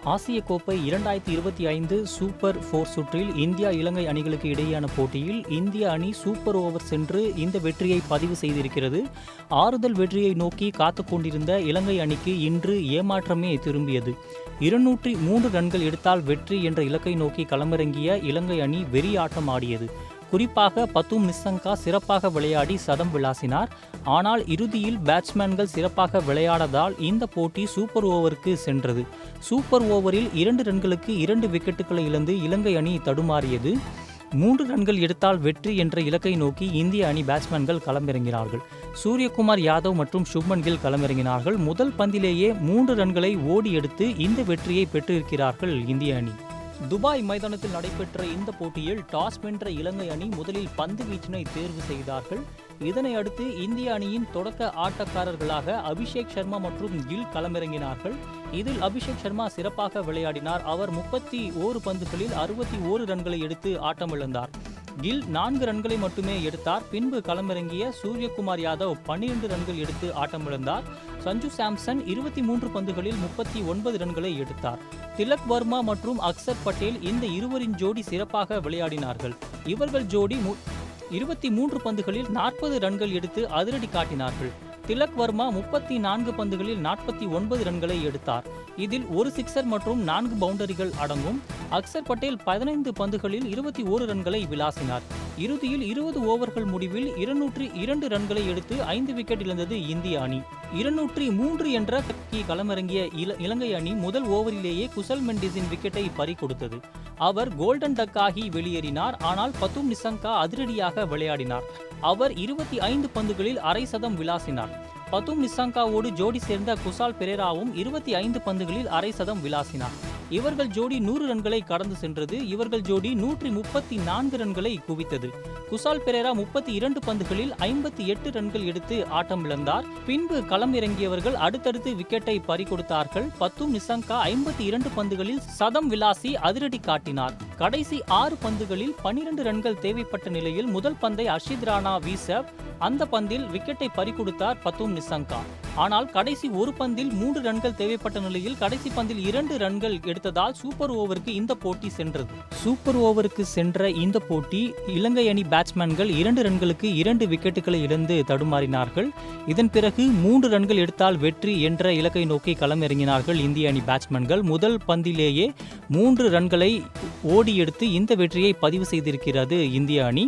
ஆசிய கோப்பை 2025 சூப்பர் 4 சுற்றில் இந்தியா இலங்கை அணிகளுக்கு இடையேயான போட்டியில் இந்திய அணி சூப்பர் ஓவர் சென்று இந்த வெற்றியை பதிவு செய்திருக்கிறது. ஆறுதல் வெற்றியை நோக்கி காத்துக் கொண்டிருந்த இலங்கை அணிக்கு இன்று ஏமாற்றமே திரும்பியது. 203 ரன்கள் எடுத்தால் வெற்றி என்ற இலக்கை நோக்கி களமிறங்கிய இலங்கை அணி வெறி ஆட்டம் ஆடியது. குறிப்பாக பத்தும் நிசங்கா சிறப்பாக விளையாடி சதம் விளாசினார். ஆனால் இறுதியில் பேட்ஸ்மேன்கள் சிறப்பாக விளையாடதால் இந்த போட்டி சூப்பர் ஓவருக்கு சென்றது. சூப்பர் ஓவரில் 2 ரன்களுக்கு 2 விக்கெட்டுகளை இழந்து இலங்கை அணி தடுமாறியது. 3 ரன்கள் எடுத்தால் வெற்றி என்ற இலக்கை நோக்கி இந்திய அணி பேட்ஸ்மேன்கள் களமிறங்கினார்கள். சூரியகுமார் யாதவ் மற்றும் சுப்மன் கில் களமிறங்கினார்கள். முதல் பந்திலேயே 3 ரன்களை ஓடி எடுத்து இந்த வெற்றியை பெற்றிருக்கிறார்கள் இந்திய அணி. துபாய் மைதானத்தில் நடைபெற்ற இந்த போட்டியில் டாஸ் வென்ற இலங்கை அணி முதலில் பந்து வீச்சினை தேர்வு செய்தார்கள். இதனை அடுத்து இந்திய அணியின் தொடக்க ஆட்டக்காரர்களாக அபிஷேக் சர்மா மற்றும் கில் களமிறங்கினார்கள். இதில் அபிஷேக் சர்மா சிறப்பாக விளையாடினார். அவர் 31 பந்துகளில் 61 ரன்களை எடுத்து ஆட்டமிழந்தார். கில் 4 ரன்களை மட்டுமே எடுத்தார். பின்பு களமிறங்கிய சூரியகுமார் யாதவ் 12 ரன்கள் எடுத்து ஆட்டமிழந்தார். சஞ்சு சாம்சன் 23 பந்துகளில் 39 ரன்களை எடுத்தார். திலக் வர்மா மற்றும் அக்சர் பட்டேல் இந்த இருவரின் ஜோடி சிறப்பாக விளையாடினார்கள். இவர்கள் ஜோடி 23 பந்துகளில் 40 ரன்கள் எடுத்து அதிரடி காட்டினார்கள். திலக் வர்மா 34 பந்துகளில் 49 ரன்களை எடுத்தார். இதில் ஒரு சிக்ஸர் மற்றும் 4 பவுண்டரிகள் அடங்கும். அக்சர் பட்டேல் 15 பந்துகளில் 21 ரன்களை விளாசினார். இறுதியில் 20 ஓவர்கள் முடிவில் 202 ரன்களை எடுத்து 5 விக்கெட் இழந்தது இந்திய அணி. 203 என்ற களமிறங்கிய இலங்கை அணி முதல் ஓவரிலேயே குசல் மெண்டிஸின் விக்கெட்டை பறிகொடுத்தது. அவர் கோல்டன் டக் ஆகி வெளியேறினார். ஆனால் பத்தும் நிசங்கா அதிரடியாக விளையாடினார். அவர் 25 பந்துகளில் அரை சதம் விளாசினார். பத்தும் நிசங்காவோடு ஜோடி சேர்ந்த குசால் பெரேராவும் 25 பந்துகளில் அரை சதம் விளாசினார். இவர்கள் ஜோடி 100 ரன்களை கடந்து சென்றது. இவர்கள் ஜோடி 134 ரன்களை குவித்தது. குசால் பெரேரா 32 பந்துகளில் 58 ரன்கள் எடுத்து ஆட்டம் இழந்தார். பின்பு களம் இறங்கியவர்கள் அடுத்தடுத்து விக்கெட்டை பறிகொடுத்தார்கள். பத்தும் நிசங்கா 52 பந்துகளில் சதம் விளாசி அதிரடி காட்டினார். கடைசி 6 பந்துகளில் 12 ரன்கள் தேவைப்பட்ட நிலையில் முதல் பந்தை அர்ஷித் ராணா வீச அந்த பந்தில் விக்கெட்டை பறிகொடுத்தார் பத்தும் நிசங்கா. ஆனால் கடைசி ஒரு பந்தில் 3 ரன்கள் தேவைப்பட்ட நிலையில் கடைசி பந்தில் 2 ரன்கள் எடுத்ததால் சூப்பர் ஓவருக்கு இந்த போட்டி சென்றது. சூப்பர் ஓவருக்கு சென்ற இந்த போட்டி இலங்கை அணி பேட்ஸ்மேன்கள் 2 ரன்களுக்கு 2 விக்கெட்டுகளை இழந்து தடுமாறினார்கள். இதன் பிறகு 3 ரன்கள் எடுத்தால் வெற்றி என்ற இலக்கை நோக்கி களமிறங்கினார்கள் இந்திய அணி பேட்ஸ்மேன்கள். முதல் பந்திலேயே 3 ரன்களை ஓடி எடுத்து இந்த வெற்றியை பதிவு செய்திருக்கிறது இந்திய அணி.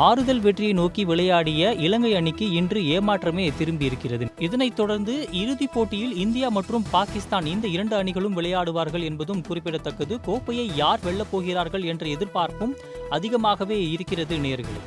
ஆறுதல் வெற்றியை நோக்கி விளையாடிய இலங்கை அணிக்கு இன்று ஏமாற்றமே திரும்பி இருக்கிறது. இதனைத் தொடர்ந்து இறுதிப் போட்டியில் இந்தியா மற்றும் பாகிஸ்தான் இந்த 2 அணிகளும் விளையாடுவார்கள் என்பதும் குறிப்பிடத்தக்கது. கோப்பையை யார் வெல்லப் போகிறார்கள் என்ற எதிர்பார்ப்பும் அதிகமாகவே இருக்கிறது நேயர்களே.